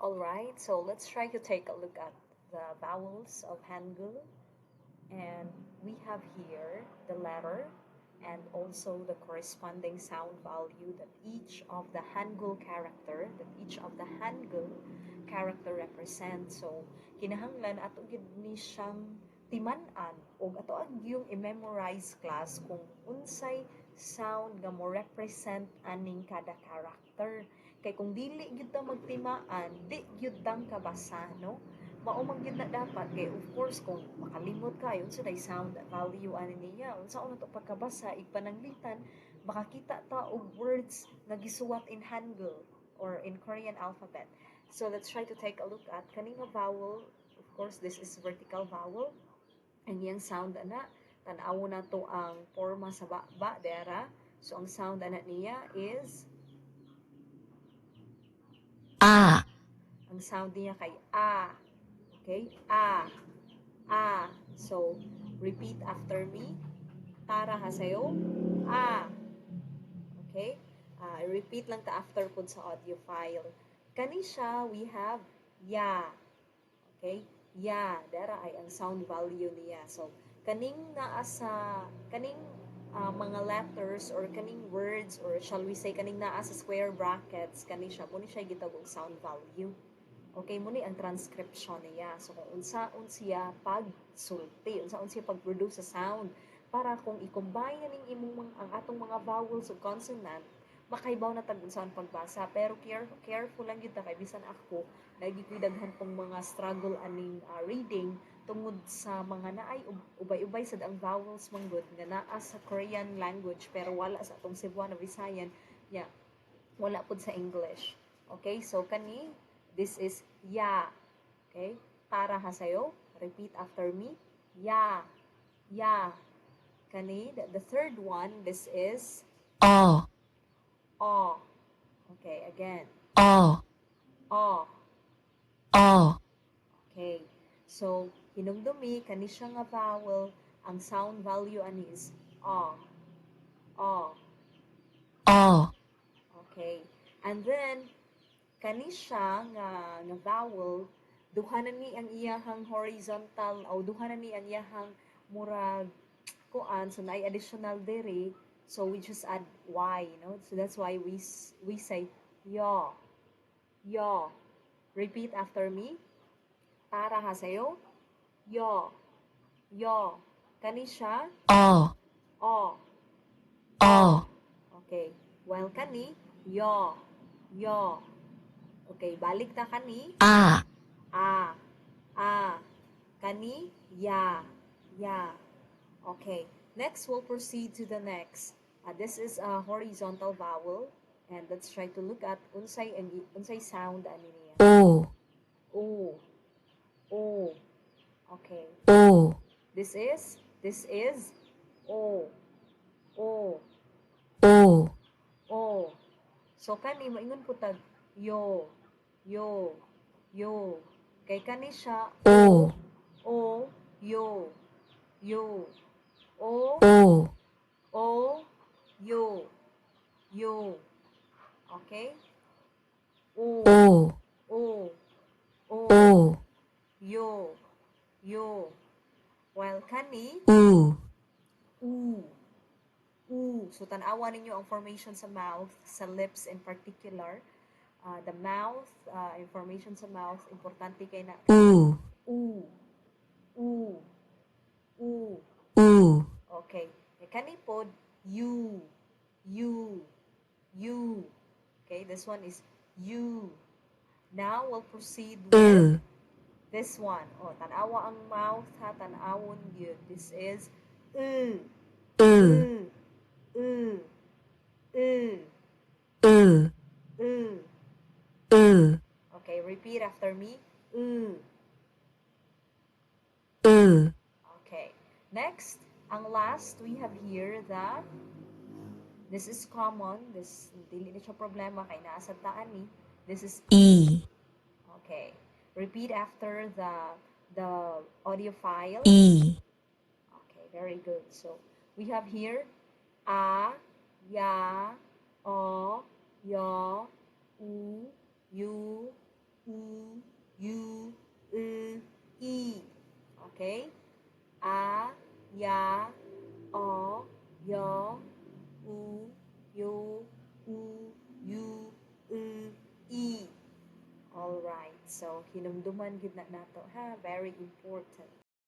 Alright, so let's try to take a look at the vowels of Hangul. And we have here the letter and also the corresponding sound value that each of the Hangul character represents. So, kinahanglan ato gid ni siyang timan-an o ato yung i-memorize class kung unsay sound nga mo represent aning kada character. Kay kung dili gyud ta magtimaan, di gyud tang kabasa, no? Mao man gyud na dapat kay of course kung makalimot ka unsa day sound value ani niya unsa una to pagkabasa igpananglitan makakita ta og words nga gisuwat in Hangul or in Korean alphabet. So let's try to take a look at kaning vowel. Of course this is vertical vowel. Ang iyang sound ana tan-awo na to ang forma sa ba dera. So ang sound ana niya is A. Ang sound niya kay A. Okay? A. A. So, repeat after me. Tara hasayo. A. Okay? Repeat lang ta after po sa audio file. Kani siya, we have ya. Okay? Ya. Dara ay ang sound value niya. So, kaning naa sa, kaning mga letters or kaning words or shall we say kaning naa sa square brackets kani siya muni siya gitawag sound value. Okay, muni ang transcription niya. So kung unsaon siya pagsulti, unsaon siya pag-produce sa sound para kung i-combine ning imong ang atong mga vowels ug consonant makaibaw na tag unsaon pagbasa. Pero careful lang gyud ta kay bisan ako lagi koy daghan pong mga struggle aning reading tungod sa mga naay ubay-ubay sad ang vowels manggod nga naa sa Korean language pero wala sa atong Cebuano Visayan ya wala pud sa English. Okay, so kani this is ya. Okay, para hasayo, repeat after me. Ya. Ya. Kani the third one, this is O. O. Okay, again. O. O. O. Okay. So, hinumdumi, kani siya nga vowel, ang sound value ani is O. O. O. Okay. And then, kani siya nga vowel, duha na ni ang iyahang horizontal, o duha na ni ang iyahang murag, kuan, so naay additional dere, so we just add Y, no? So that's why we say, yo. Yo. Repeat after me. Para hasayo. Yo. Yo. Kani siya? O. O. O. Okay. While kani, yo. Yo. Okay, balik ta kani. A. A. A. Kani, ya. Ya. Okay. Next, we'll proceed to the next. This is a horizontal vowel. And let's try to look at unsay sound ani niya. O. O. O. Okay. O. This is O. O. O. O. So kani maingon ko tag yo. Yo. Yo. Kay kani siya O. O. Yo. Yo. O. O. O. Yo. Yo. Okay? O. O. O. O. O. Yo. Yo. While kani, U. U. U. So, tanawa ninyo ang formation sa mouth, sa lips in particular. The mouth, information sa mouth, importante kay na. U. U. U. U. U. Okay. E kani pod, U. U. U. Okay, this one is U. Now, we'll proceed with this one. Oh, tanawa ang mouth ha, tanawon yun. This is U. U. U. U. U. U. U. Okay, repeat after me. U. U. Okay. Next, ang last we have here this is common. This dili na siya problema kay naa sa taan ni. This is E. okay. Repeat after the audio file. E. Okay, very good. So, we have here A, Ya, O, Yo, U, U, u, yu, i. Okay? A, ya, o, yo, u, yo, u, yu, i. Alright, so hinumduman gid na nato ha, very important.